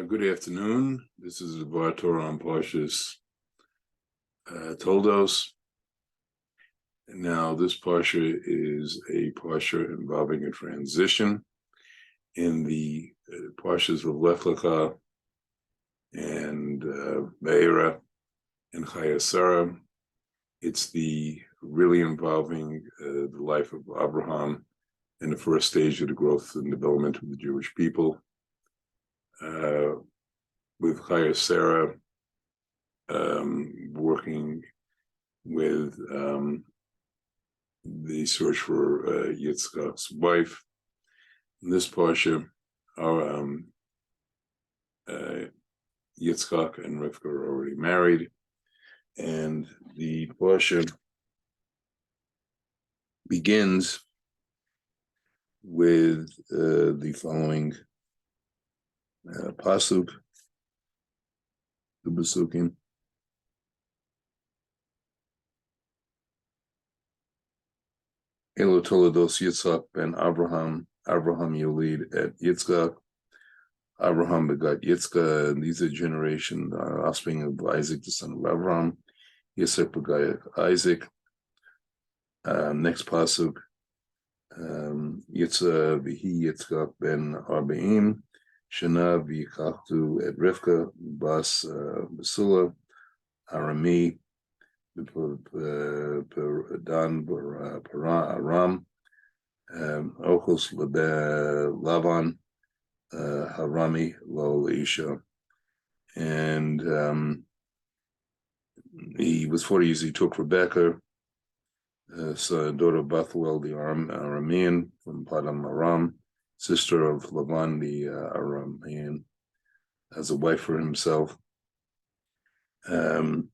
Good afternoon. This is the Bar Torah on Parshas Toldos. Now, this Parsha is a Parsha involving a transition in the Parshas of Lech Lecha and Be'era and Chayasara. It's the really involving the life of Abraham in the first stage of the growth and development of the Jewish people. With Chayasara working with the search for Yitzchak's wife. In this Parsha, our Yitzchak and Rivka are already married, and the Parsha begins with the following pasuk, the Besukim. Elo Toldos Yitzchak ben Abraham, Abraham Yolid et Yitzchak, Abraham begot Yitzchak, and these are generation, offspring of Isaac, the son of Abraham. Yitzchak begot Isaac. Next pasuk, Yitzchak v'hi Yitzchak ben Arbaim, Shana v'yikachtu et Rivka bas Basula, Arami, Dan Aram, Ochos Lavan, Harami lo Isha. And he was 40 years. He took Rebecca, daughter of Bethuel the Aramean from Padam Aram, sister of Lavan the Aramean, as a wife for himself. Ata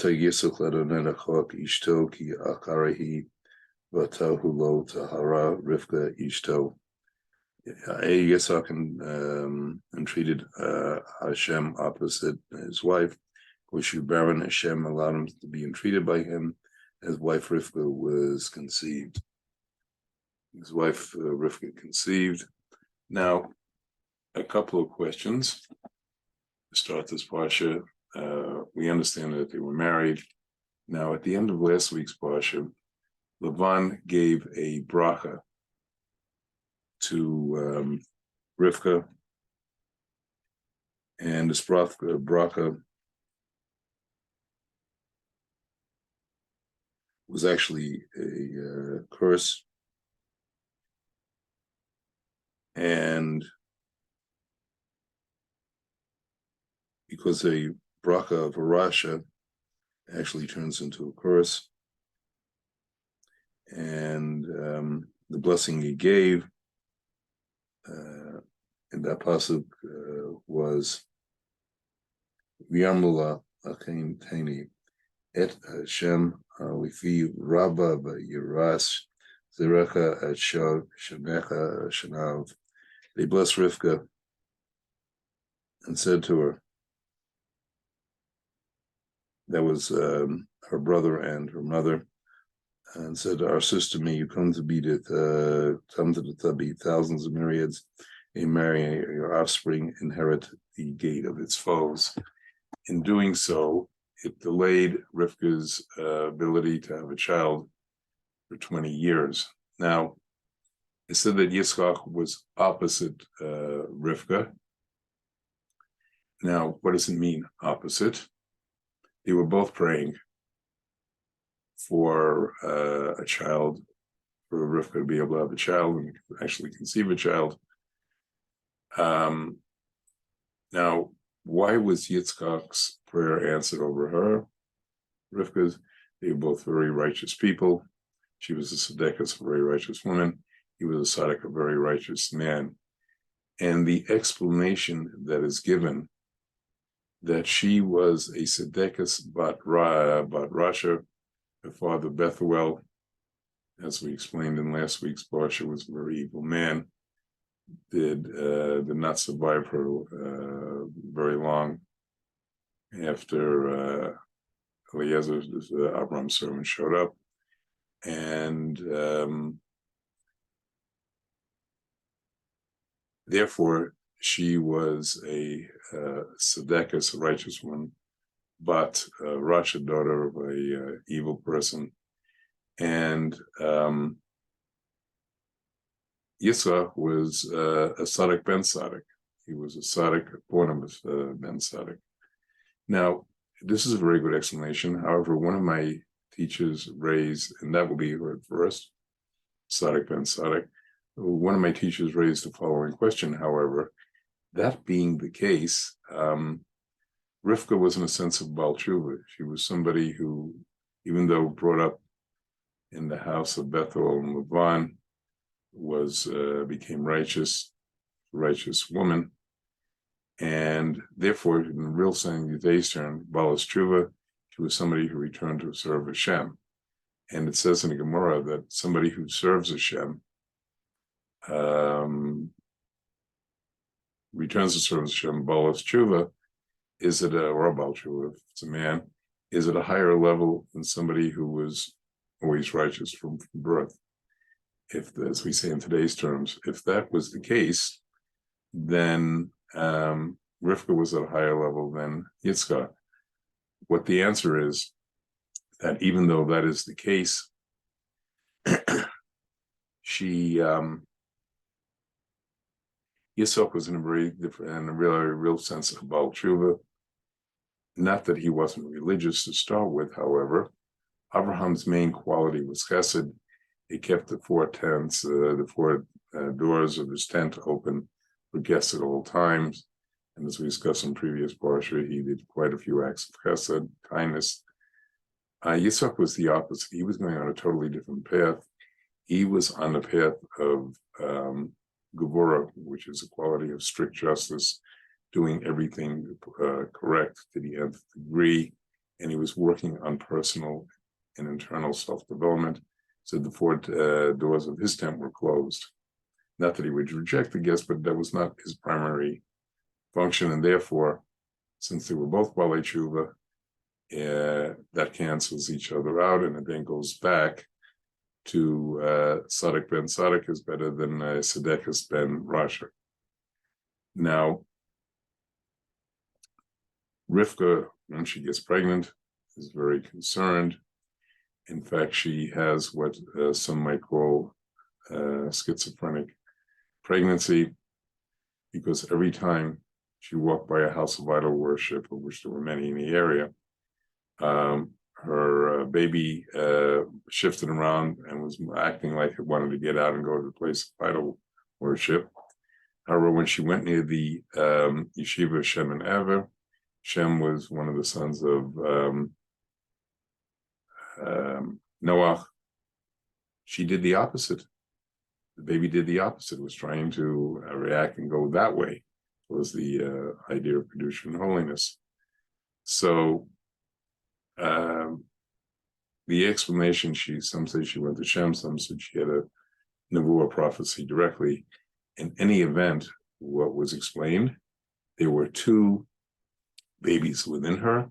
Yisuk Ladonenachok Ishto ki Akarahi Vatahu lo Tahara Rivka Ishto. Yitzhak entreated Hashem opposite his wife. Koshu Baron Hashem allowed him to be entreated by him. His wife Rivka was conceived. His wife Rivka conceived. Now, a couple of questions to start this parsha. We understand that they were married. Now, at the end of last week's parsha, Lavan gave a bracha to Rivka, and this bracha was actually a curse, and because a bracha of Arasha actually turns into a curse, and the blessing he gave in that pasuk was V'yamula achein teni et Hashem lifi rabba v'yiras zerecha et shemecha shanav. They blessed Rivka and said to her, that was her brother and her mother, and said, "Our sister, may you come to the Tabi, thousands of myriads, and marry your offspring, inherit the gate of its foes." In doing so, it delayed Rivka's ability to have a child for 20 years. Now, it said that Yitzchak was opposite Rivka. Now, what does it mean, opposite? They were both praying for a child, for Rivka to be able to have a child and actually conceive a child. Now, why was Yitzchak's prayer answered over her? Rivka's, they were both very righteous people. She was a tzedekah, a very righteous woman. He was a tzaddik, a very righteous man. And the explanation that is given that she was a tzedekah bat Rasha, her father Bethuel, as we explained in last week's parsha, was a very evil man, did not survive her very long after Eliezer, Abraham's servant, showed up. and therefore she was a tzedekah, a righteous one, but Rasha, daughter of a evil person, and Yitzhak was a Tzaddik ben Tzaddik. He was a Tzaddik, born of ben Tzaddik. Now, this is a very good explanation. However, one of my teachers raised, and that will be heard first, Tzaddik ben Tzaddik. One of my teachers raised the following question, however, that being the case, Rivka was in a sense of Baal Tshuva. She was somebody who, even though brought up in the house of Bethel and Lavan, became righteous woman, and therefore, in the real sense of today's term, Balas Tshuva, she was somebody who returned to serve Hashem. And it says in the Gemara that somebody who serves Hashem returns to serve Hashem, Balas Tshuva, or Baal Tshuva, if it's a man, is at a higher level than somebody who was always righteous from birth. If, as we say in today's terms, if that was the case, then Rivka was at a higher level than Yitzchak. What the answer is that even though that is the case, Yitzchak was in a very different, in a real sense of Baal Tshuva. Not that he wasn't religious to start with, however. Abraham's main quality was chesed. He kept the four doors of his tent open for guests at all times. And as we discussed in previous parsha, he did quite a few acts of chesed, kindness. Yitzchak was the opposite. He was going on a totally different path. He was on the path of Gevurah, which is a quality of strict justice, doing everything correct to the nth degree. And he was working on personal and internal self-development. So the four doors of his tent were closed. Not that he would reject the guests, but that was not his primary function. And therefore, since they were both Balei Tshuva, that cancels each other out, and it then goes back to Tzaddik ben Tzaddik is better than Tzedekah ben Rasha. Now, Rivka, when she gets pregnant, is very concerned. In fact, she has what some might call schizophrenic pregnancy, because every time she walked by a house of idol worship, of which there were many in the area, her baby shifted around and was acting like it wanted to get out and go to the place of idol worship. However, when she went near the yeshiva Shem and Ever, Shem was one of the sons of Noach. She did the opposite. The baby did the opposite, was trying to react and go that way. It was the idea of Kedusha and holiness. So the explanation, some say she went to Shem, some said she had a Nevuah prophecy directly. In any event, what was explained, there were two babies within her.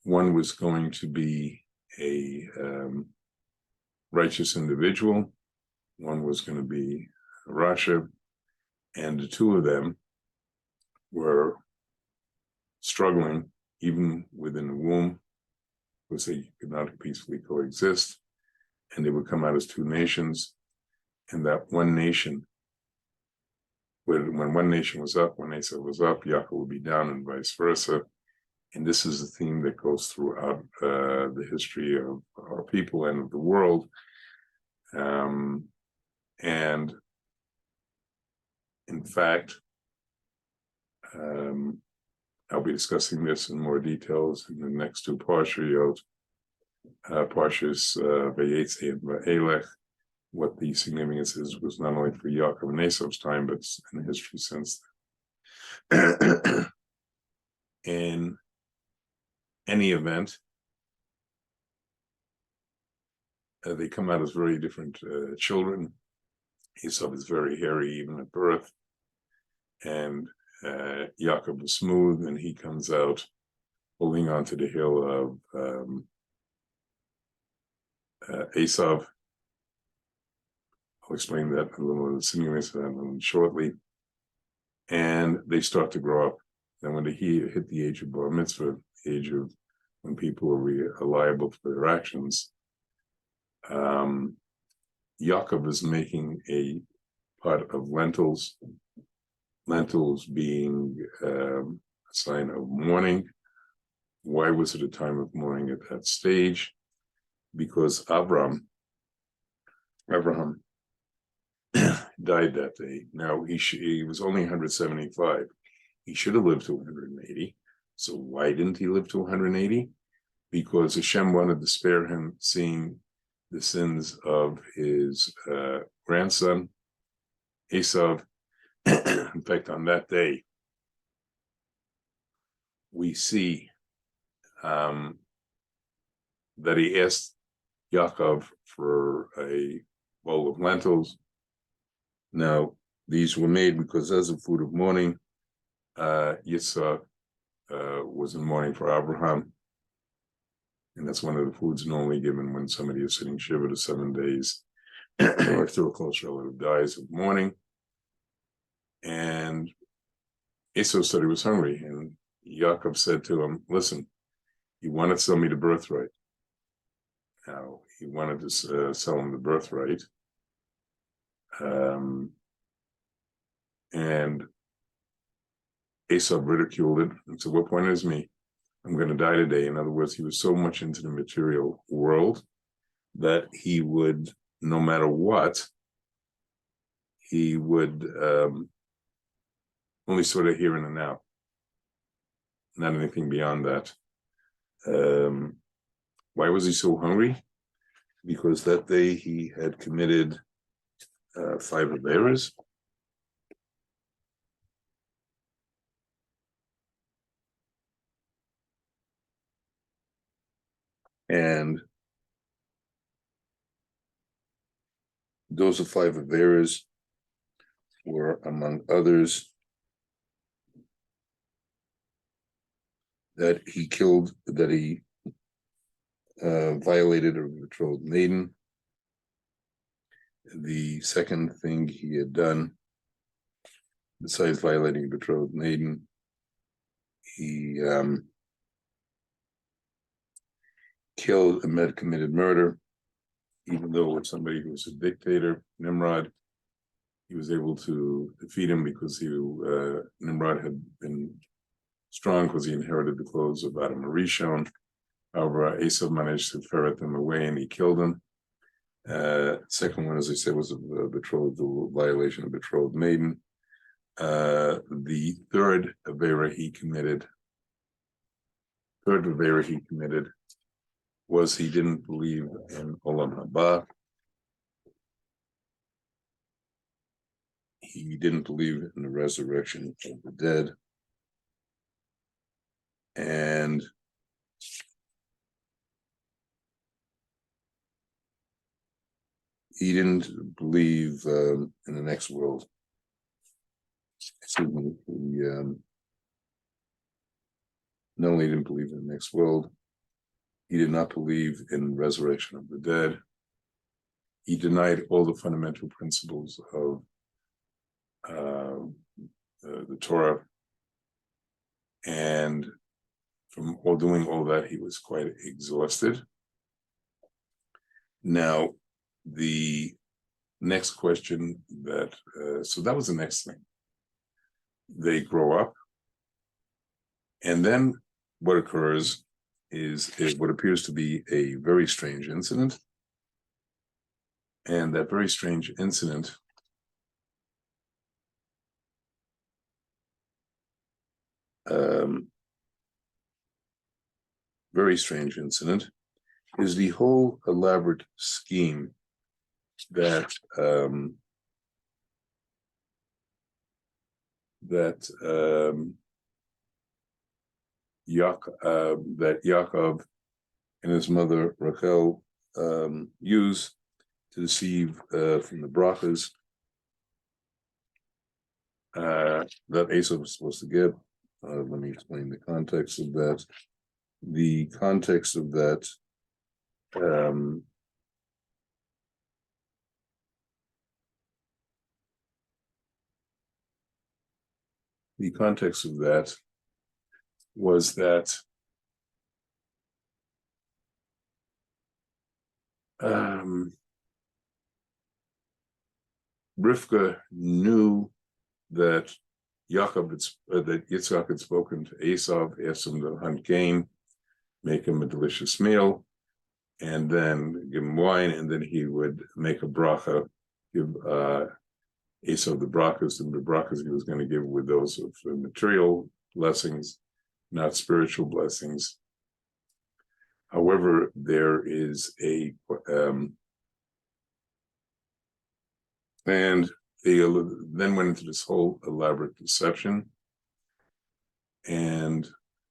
One was going to be a righteous individual. One was going to be Rasha. And the two of them were struggling even within the womb, because they could not peacefully coexist. And they would come out as two nations. And that one nation, when one nation was up, when Esau was up, Yaakov would be down, and vice versa. And this is a theme that goes throughout the history of our people and of the world. And in fact, I'll be discussing this in more details in the next two parshas, Vayetze and Va'elech. What the significance is was not only for Yaakov and Esau's time, but in the history since then. In any event, they come out as very different children. Esau is very hairy even at birth, and Yaakov was smooth, and he comes out holding onto the heel Esav. I'll explain that a little, insinuate that shortly. And they start to grow up. And when they hit the age of bar mitzvah, age of when people are liable for their actions, Yaakov is making a pot of lentils, lentils being a sign of mourning. Why was it a time of mourning at that stage? Because Abraham died that day. Now, he was only 175. He should have lived to 180. So why didn't he live to 180? Because Hashem wanted to spare him seeing the sins of his grandson, Esav. In fact, on that day, we see that he asked Yaakov for a bowl of lentils. Now, these were made because as a food of mourning, Yitzhak was in mourning for Abraham. And that's one of the foods normally given when somebody is sitting shiva to 7 days after a close relative dies of mourning. And Esau said he was hungry, and Yaakov said to him, listen, you want to sell me the birthright. Now, he wanted to sell him the birthright. And Esau ridiculed it and said, what point is me? I'm going to die today. In other words, he was so much into the material world that he would, no matter what, he would only sort of here and now, not anything beyond that. Why was he so hungry? Because that day he had committed 5 averas. And those 5 averas were, among others, that he violated a betrothed maiden. The second thing he had done, besides violating a betrothed maiden, he committed murder, even though it's somebody who was a dictator, Nimrod. He was able to defeat him because Nimrod had been strong because he inherited the clothes of Adam Rishon. However, Esau managed to ferret them away and he killed them. Second one, as I said, was a violation of betrothed maiden. The third avera he committed was he didn't believe in Olam Haba. He didn't believe in the resurrection of the dead. And he didn't believe in the next world. Excuse me. He not only didn't believe in the next world, he did not believe in resurrection of the dead. He denied all the fundamental principles of the Torah. And from doing all that, he was quite exhausted. Now, the next question so that was the next thing. They grow up, and then what occurs is what appears to be a very strange incident. And that very strange incident is the whole elaborate scheme that Yaakov and his mother Rachel use to deceive from the brachas that Esau was supposed to get. Let me explain the context of that. The context of that the context of that was that Rivka knew that that Yitzhak had spoken to Esav, asked him to hunt game, make him a delicious meal, and then give him wine, and then he would make a bracha, give Esav the brachas, and the brachas he was going to give with those of material blessings, not spiritual blessings. However, there is and they then went into this whole elaborate deception, and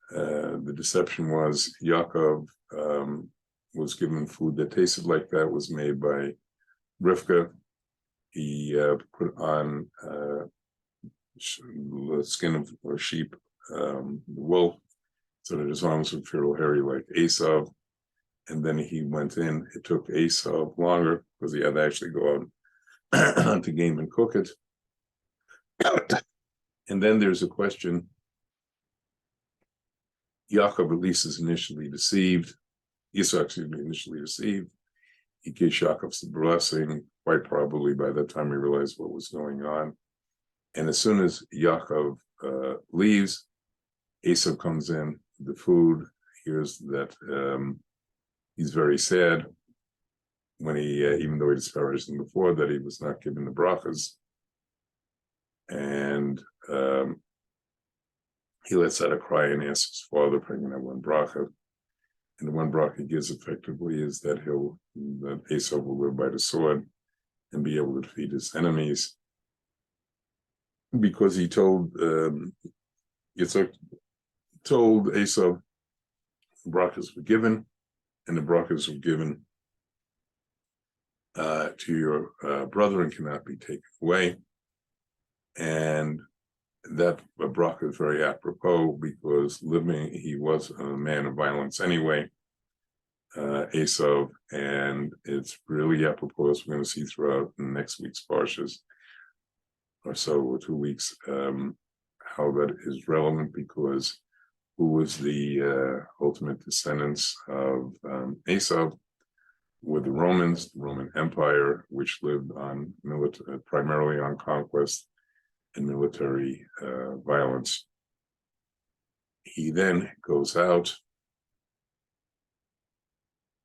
the deception was Yaakov was given food that tasted like that, was made by Rivka. He put on the skin of a sheep, wool, so that his arms would feel hairy like Esav. And then he went in. It took Esav longer because he had to actually go out onto game and cook it. And then there's a question. Yaakov at least is initially deceived. Yitzhak initially deceived. He gives Yaakov's the blessing. Quite probably by that time he realized what was going on. And as soon as Yaakov leaves, Esav comes in, the food, hears that he's very sad when he, even though he disparaged him before, that he was not given the brachas. And he lets out a cry and asks his father, bringing that one bracha. And the one bracha he gives effectively is that that Esav will live by the sword and be able to defeat his enemies. Because he told Yitzhak told Esav brachas were given, and the brachas were given to your brother and cannot be taken away. And that bracha is very apropos because he was a man of violence anyway, Esav, and it's really apropos, as we're going to see throughout next week's parshas, or so, or 2 weeks, how that is relevant, because who was the ultimate descendants of Esav were the Romans, the Roman Empire, which lived on primarily on conquest and military violence. He then goes out,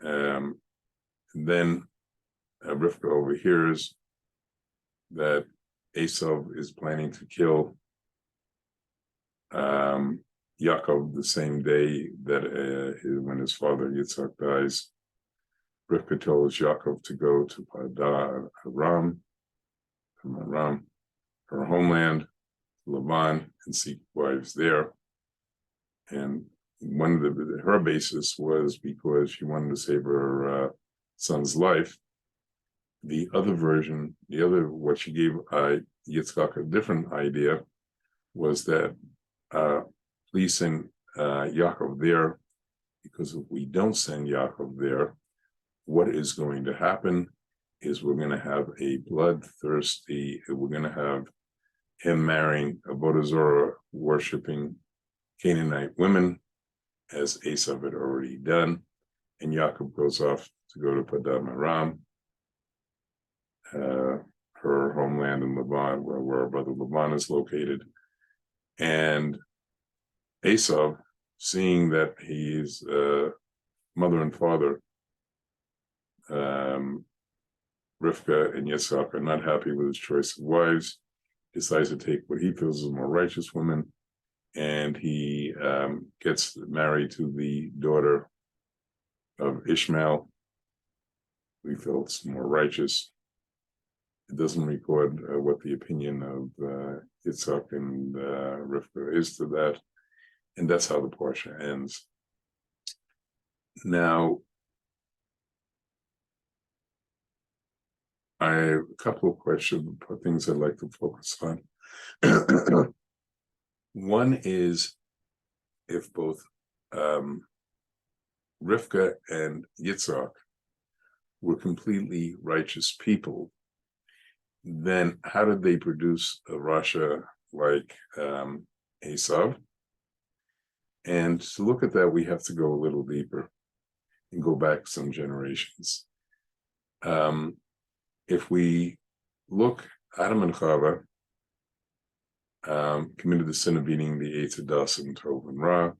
and then Rivka overhears that Esav is planning to kill Yaakov the same day that when his father Yitzhak dies. Rivka tells Yaakov to go to Aram, her homeland, Laban, and seek wives there. And one of her basis was because she wanted to save her son's life. The other version, what she gave Yitzhak a different idea, was that please send Yaakov there, because if we don't send Yaakov there, what is going to happen is we're going to have we're going to have him marrying Avodah Zarah worshipping Canaanite women, as Esav had already done, and Yaakov goes off to go to Padan Aram, her homeland in Laban, where her brother Laban is located. And Esav, seeing that his mother and father, Rivka and Yitzhak, are not happy with his choice of wives, decides to take what he feels is a more righteous woman, and he gets married to the daughter of Ishmael, who he feels more righteous. It doesn't record what the opinion of Yitzhak and Rivka is to that, and that's how the parsha ends. Now, I have a couple of questions, things I'd like to focus on. One is, if both Rivka and Yitzhak were completely righteous people, then how did they produce a Rasha like Esav. And to look at that, we have to go a little deeper and go back some generations. If we look, Adam and Chava committed the sin of eating the Eitz Hadas and Tov and Ra.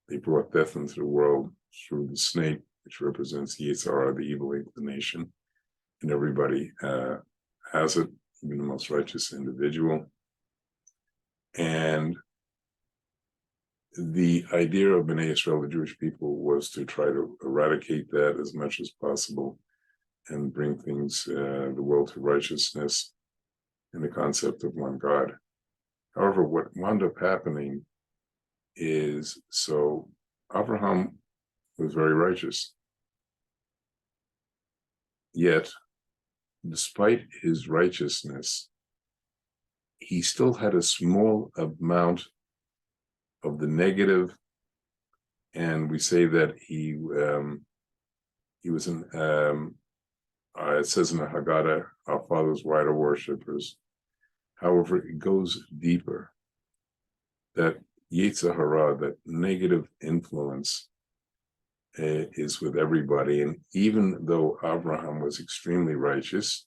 They brought death into the world through the snake, which represents Yetzer Hara, the evil inclination, and everybody has it, even the most righteous individual. And the idea of Bnei Israel, the Jewish people, was to try to eradicate that as much as possible and bring things, the world to righteousness and the concept of one God. However, what wound up happening is, so Abraham was very righteous. Yet, despite his righteousness, he still had a small amount of the negative, and we say that he was in, it says in the Haggadah, our fathers were idol worshippers. However, it goes deeper, that Yetzer Hara, that negative influence, is with everybody. And even though Abraham was extremely righteous,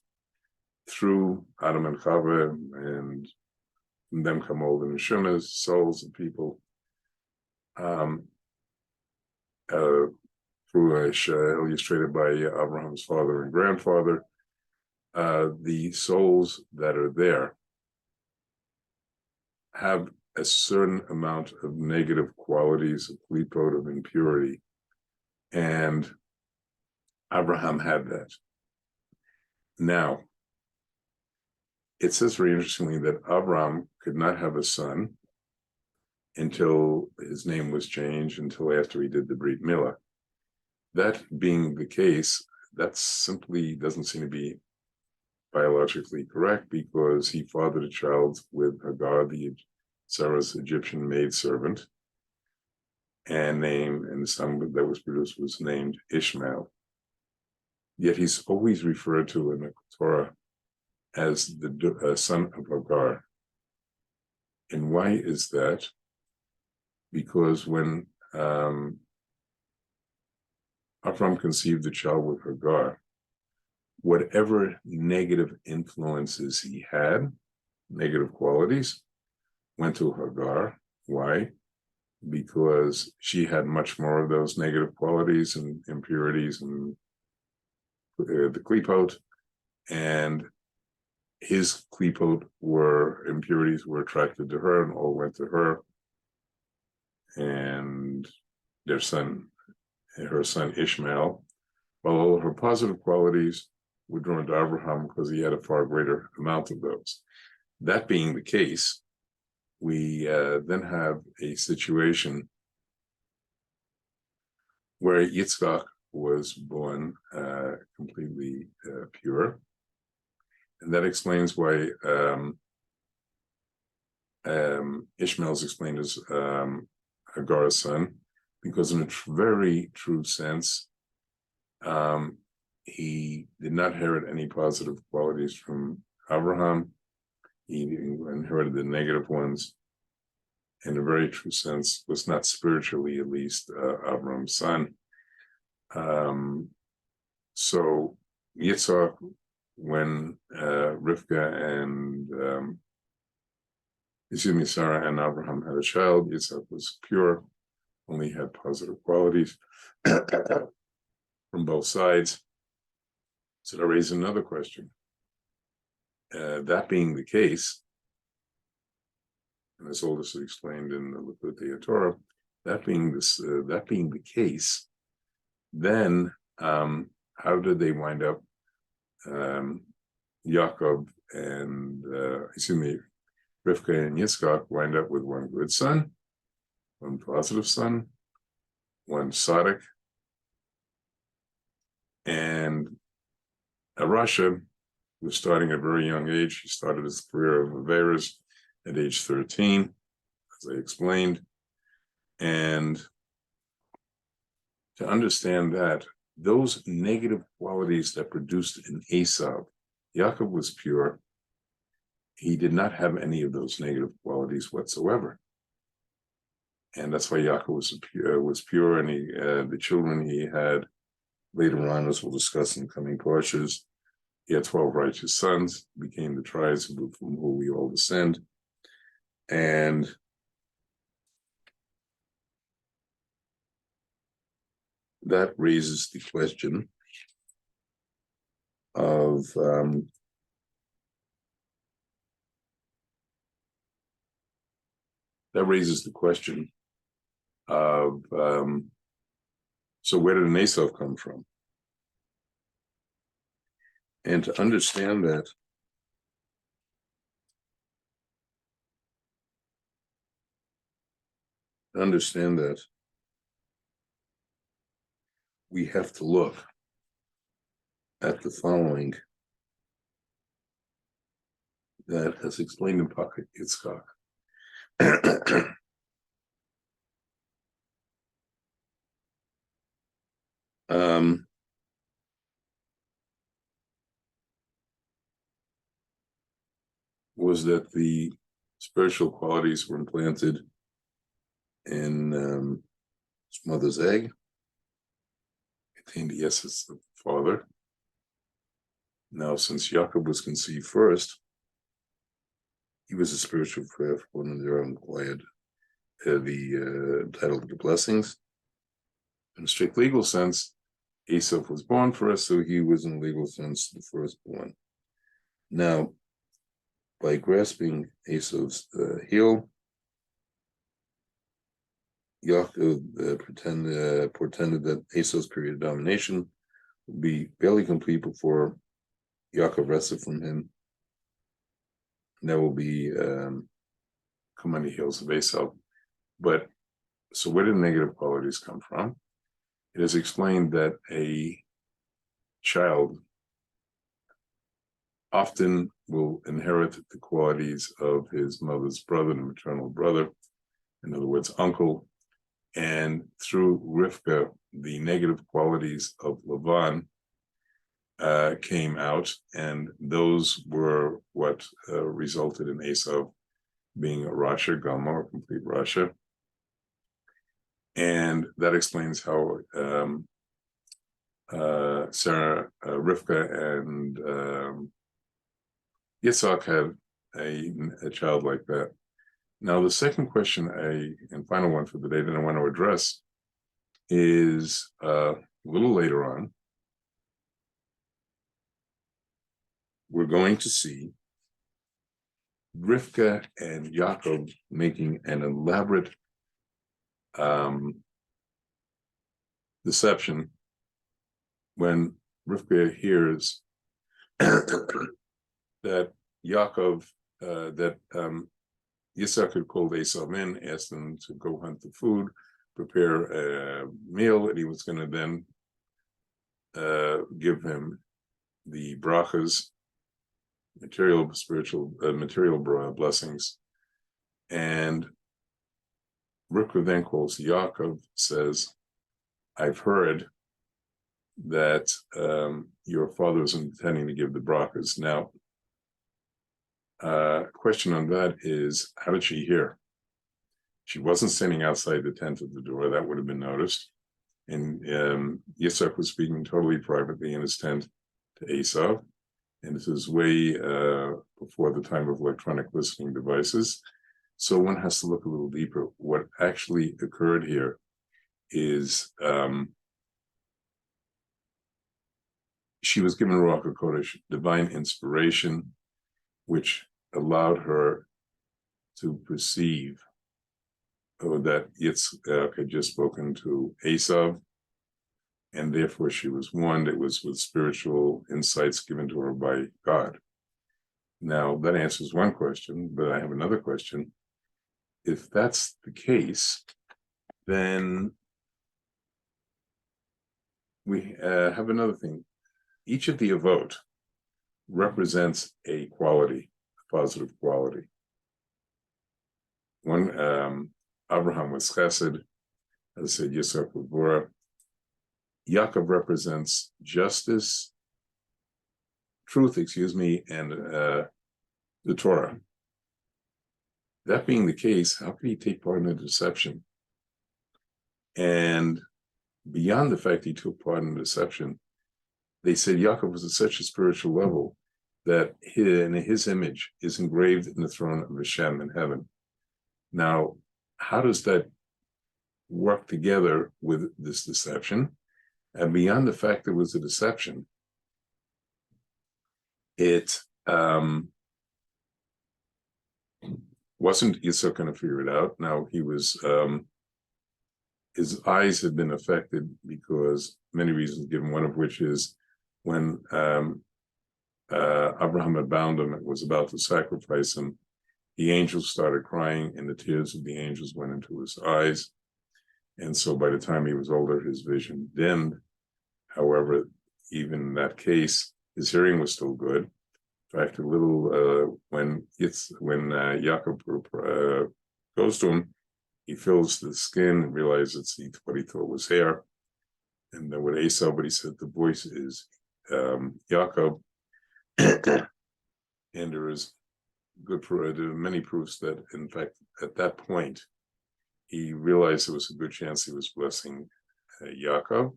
through Adam and Chava, and from them come all the neshamas, souls of people, illustrated by Abraham's father and grandfather, the souls that are there have a certain amount of negative qualities, of klipot, of impurity, and Abraham had that. Now, it says very interestingly that Abraham could not have a son until his name was changed, until after he did the Brit Milah. That being the case, that simply doesn't seem to be biologically correct, because he fathered a child with Hagar, Sarah's Egyptian maidservant, and the son that was produced was named Ishmael. Yet he's always referred to in the Torah as the son of Hagar. And why is that? Because when Avram conceived the child with Hagar, whatever negative influences he had, negative qualities, went to Hagar. Why? Because she had much more of those negative qualities and impurities and the klipot, and his klipot impurities were attracted to her and all went to her, and her son Ishmael, while all of her positive qualities were drawn to Abraham because he had a far greater amount of those. That being the case, we then have a situation where Yitzchak was born completely pure, and that explains why Ishmael is explained as Hagar's son, because in a very true sense, he did not inherit any positive qualities from Abraham. He inherited the negative ones. In a very true sense, was not spiritually, at least, Abraham's son. So Yitzhak, when Rivka and Sarah and Abraham had a child, Yitzhak was pure, only had positive qualities from both sides. So that raises another question. That being the case, and as Oldest explained in the Likutei Torah, that being the case, then how did they wind up? Yaakov and Rivka and Yitzchak wind up with one good son, one positive son, one tzaddik, and Rasha was starting at a very young age. He started his career of Averis at age 13, as I explained. And to understand that, those negative qualities that produced in Esav, Yaakov was pure, he did not have any of those negative qualities whatsoever. And that's why Yaakov was pure, and the children he had later on, as we'll discuss in coming parshas, he had 12 righteous sons, became the tribes from whom we all descend. And that raises the question of so where did an Esau come from? And to understand that, we have to look at the following that is explained in Parashat Yitzchak. Was that the spiritual qualities were implanted in his mother's egg, contained the essence of the father. Now, since Yaakov was conceived first, he was a spiritual one, and there I'm glad the title of the blessings. In a strict legal sense, Esau was born first, so he was in a legal sense the firstborn. Now, by grasping Esau's heel, Yaakov portended that Esau's period of domination would be barely complete before Yaakov wrested from him. And that will be come on the heels of Esau. But so where did negative qualities come from? It is explained that a child often will inherit the qualities of his mother's brother, the maternal brother, in other words, uncle. And through Rivka, the negative qualities of Lavan came out, and those were what resulted in Esau being a Rasha, Gama, a complete Rasha. And that explains how Sarah, Rivka, and Yitzhak had a child like that. Now, the second question, and final one for the day that I want to address, is a little later on. We're going to see Rivka and Yaakov making an elaborate deception when Rivka hears that Yaakov, Yitzhak had called Esau in, asked him to go hunt the food, prepare a meal, and he was going to then give him the brachas, material blessings. And Rivka then calls Yaakov, says, I've heard that your father is intending to give the brachas. Now, question on that is, how did she hear? She wasn't standing outside the tent at the door. That would have been noticed. And Yitzhak was speaking totally privately in his tent to Esau. And this is way before the time of electronic listening devices. So one has to look a little deeper. What actually occurred here is she was given Ruach HaKodesh, divine inspiration, which allowed her to perceive that Yitzhak had just spoken to Esau, and therefore she was warned. It was with spiritual insights given to her by God. Now, that answers one question, but I have another question. If that's the case, then we have another thing. Each of the avot represents a quality, a positive quality. One, Abraham was chesed, as I said, Yitzhak was Bora. Yaakov represents justice, truth, and the Torah. That being the case, how could he take part in the deception? And beyond the fact he took part in the deception, they said Yaakov was at such a spiritual level that his image is engraved in the throne of Hashem in heaven. Now, how does that work together with this deception? And beyond the fact that it was a deception, it wasn't Yitzhak going to figure it out. Now, he was, his eyes had been affected because many reasons given, one of which is when Abraham had bound him and was about to sacrifice him, the angels started crying and the tears of the angels went into his eyes. And so by the time he was older, his vision dimmed. However, even in that case, his hearing was still good. In fact, a little, when Yaakov goes to him, he feels the skin and realizes what he thought was hair. And then with Esau, but he said the voice is Yaakov. And there is there are many proofs that, in fact, at that point, he realized there was a good chance he was blessing Yaakov.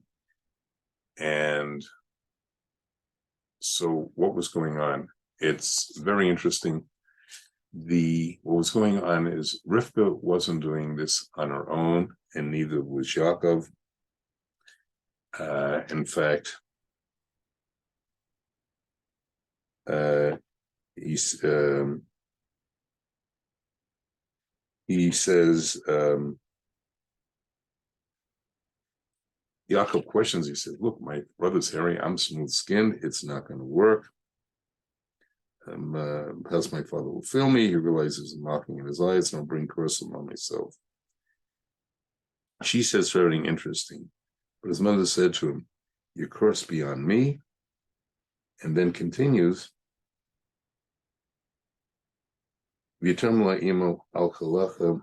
And so what was going on? It's very interesting. What was going on is Rivka wasn't doing this on her own, and neither was Yaakov. In fact, he says, Yaakov questions, he said, look, my brother's hairy, I'm smooth-skinned, it's not going to work. Perhaps my father will fail me. He realizes a mocking in his eyes, and I'll bring curse on myself. She says something interesting, but his mother said to him, your curse be on me, and then continues, V'yitam la'imo al-chalacha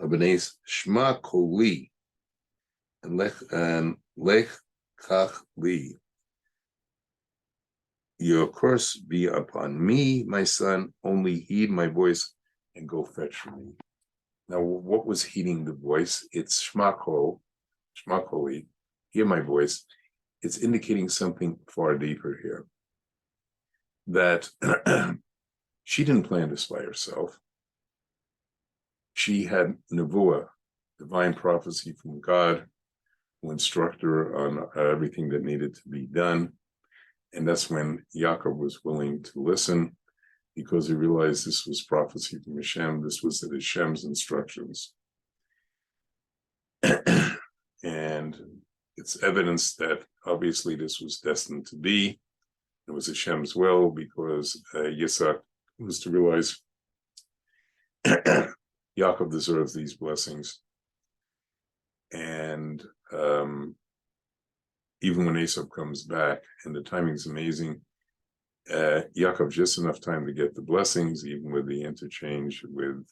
abanes shma koli, and lech kach li. Your curse be upon me, my son, only heed my voice and go fetch for me. Now, what was heeding the voice? It's shma koli, hear my voice. It's indicating something far deeper here. That she didn't plan this by herself. She had nevuah, divine prophecy from God, who instructed her on everything that needed to be done. And that's when Yaakov was willing to listen, because he realized this was prophecy from Hashem. This was at Hashem's instructions. And it's evidence that obviously this was destined to be. It was Hashem's will, because Yitzhak was to realize Yaakov deserves these blessings. And even when Esau comes back, and the timing's amazing, Yaakov just enough time to get the blessings, even with the interchange with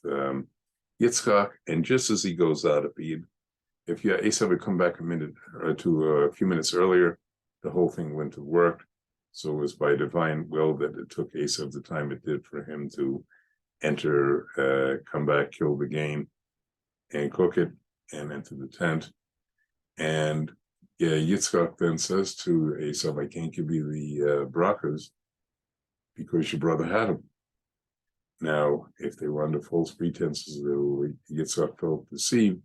Yitzchak. And just as he goes out, if Esau had come back a minute or two, a few minutes earlier, the whole thing wouldn't have worked. So it was by divine will that it took Esau the time it did for him to enter, come back, kill the game, and cook it, and enter the tent. And Yitzchak then says to Esau, I can't give you the brachas because your brother had them. Now, if they were under false pretenses, Yitzchak felt deceived.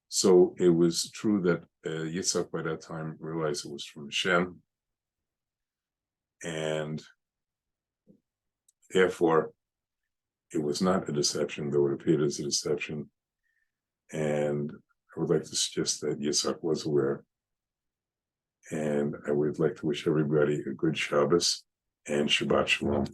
So it was true that Yitzchak by that time realized it was from Hashem. And therefore, it was not a deception, though it appeared as a deception. And I would like to suggest that Yitzhak was aware. And I would like to wish everybody a good Shabbos and Shabbat Shalom.